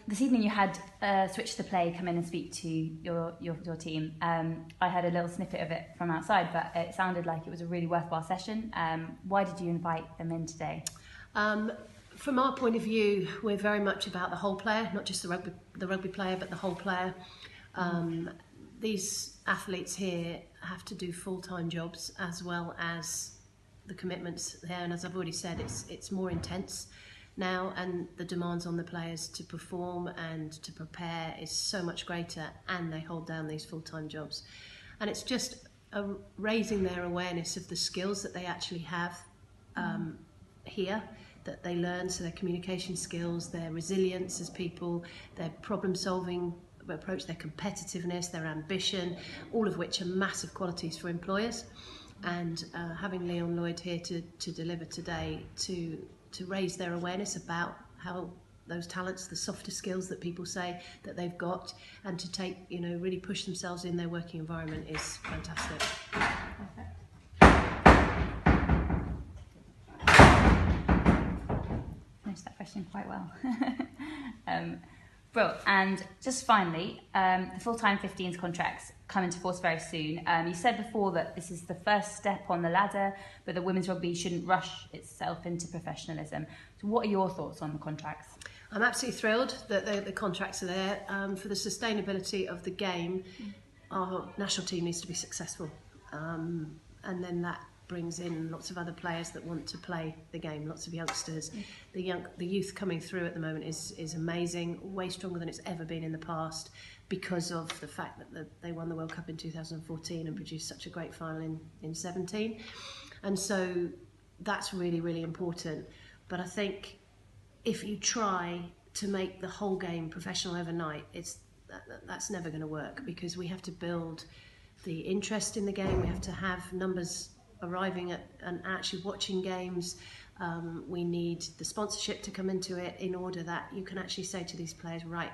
This evening you had Switch the Play come in and speak to your team. I heard a little snippet of it from outside, but it sounded like it was a really worthwhile session. Why did you invite them in today? From our point of view, we're very much about the whole player, not just the rugby player, but the whole player. These athletes here have to do full-time jobs as well as the commitments there, and as I've already said, it's more intense now, and the demands on the players to perform and to prepare is so much greater, and they hold down these full-time jobs. And it's just raising their awareness of the skills that they actually have here, that they learn, so their communication skills, their resilience as people, their problem-solving approach, their competitiveness, their ambition, all of which are massive qualities for employers. And having Leon Lloyd here to deliver today to raise their awareness about how those talents, the softer skills that people say that they've got, and to take, really push themselves in their working environment is fantastic. Perfect. Finished that question quite well. Brilliant. And just finally, the full-time 15s contracts come into force very soon. You said before that this is the first step on the ladder, but that women's rugby shouldn't rush itself into professionalism. So what are your thoughts on the contracts? I'm absolutely thrilled that the contracts are there. For the sustainability of the game, our national team needs to be successful. And then that brings in lots of other players that want to play the game, lots of youngsters. The youth coming through at the moment is amazing, way stronger than it's ever been in the past, because of the fact that they won the World Cup in 2014 and produced such a great final in 17. And so that's really, really important. But I think if you try to make the whole game professional overnight, that's never going to work, because we have to build the interest in the game, we have to have numbers arriving at and actually watching games. We need the sponsorship to come into it in order that you can actually say to these players, right,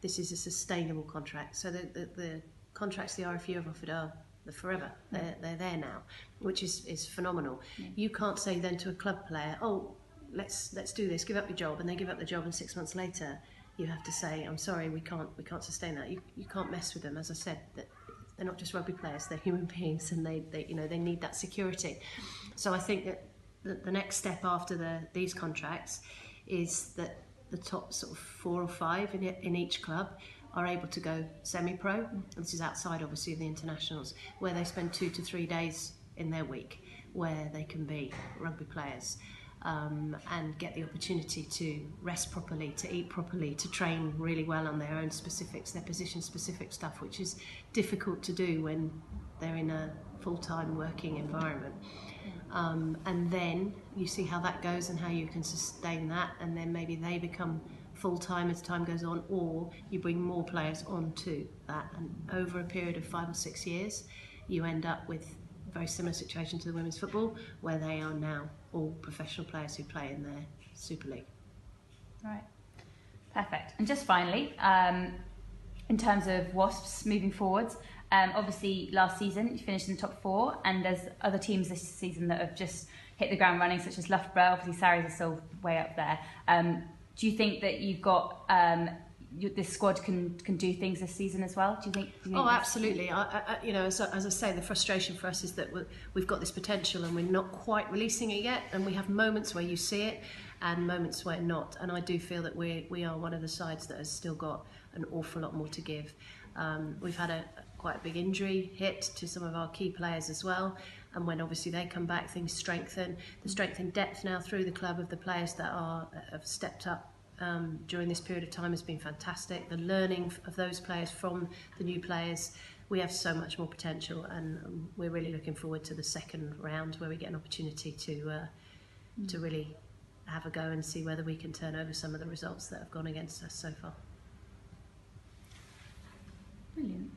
this is a sustainable contract. So the contracts the RFU have offered are forever. They're there now, which is phenomenal. Yeah. You can't say then to a club player, oh, let's do this, give up your job, and they give up the job, and 6 months later you have to say, I'm sorry, we can't sustain that. You can't mess with them. As I said, that they're not just rugby players, they're human beings, and they need that security. So I think that the next step after these contracts is that the top sort of 4 or 5 in each club are able to go semi-pro. This is outside, obviously, of the internationals, where they spend 2 to 3 days in their week where they can be rugby players. And get the opportunity to rest properly, to eat properly, to train really well on their own specifics, their position-specific stuff, which is difficult to do when they're in a full-time working environment. And then you see how that goes and how you can sustain that, and then maybe they become full-time as time goes on, or you bring more players onto that. And over a period of 5 or 6 years, you end up with a very similar situation to the women's football, where they are now all professional players who play in their Super League. Right, perfect. And just finally, in terms of Wasps moving forwards, obviously last season you finished in the top 4, and there's other teams this season that have just hit the ground running, such as Loughborough. Obviously Sarries are still way up there. Do you think that you've got this squad can do things this season as well? Do you think oh, absolutely. As I say, the frustration for us is that we've got this potential and we're not quite releasing it yet, and we have moments where you see it and moments where not. And I do feel that we are one of the sides that has still got an awful lot more to give. We've had quite a big injury hit to some of our key players as well, and when obviously they come back, things strengthen. The strength in depth now through the club of the players that have stepped up during this period of time has been fantastic. The learning of those players from the new players, we have so much more potential, and we're really looking forward to the second round, where we get an opportunity to really have a go and see whether we can turn over some of the results that have gone against us so far. Brilliant.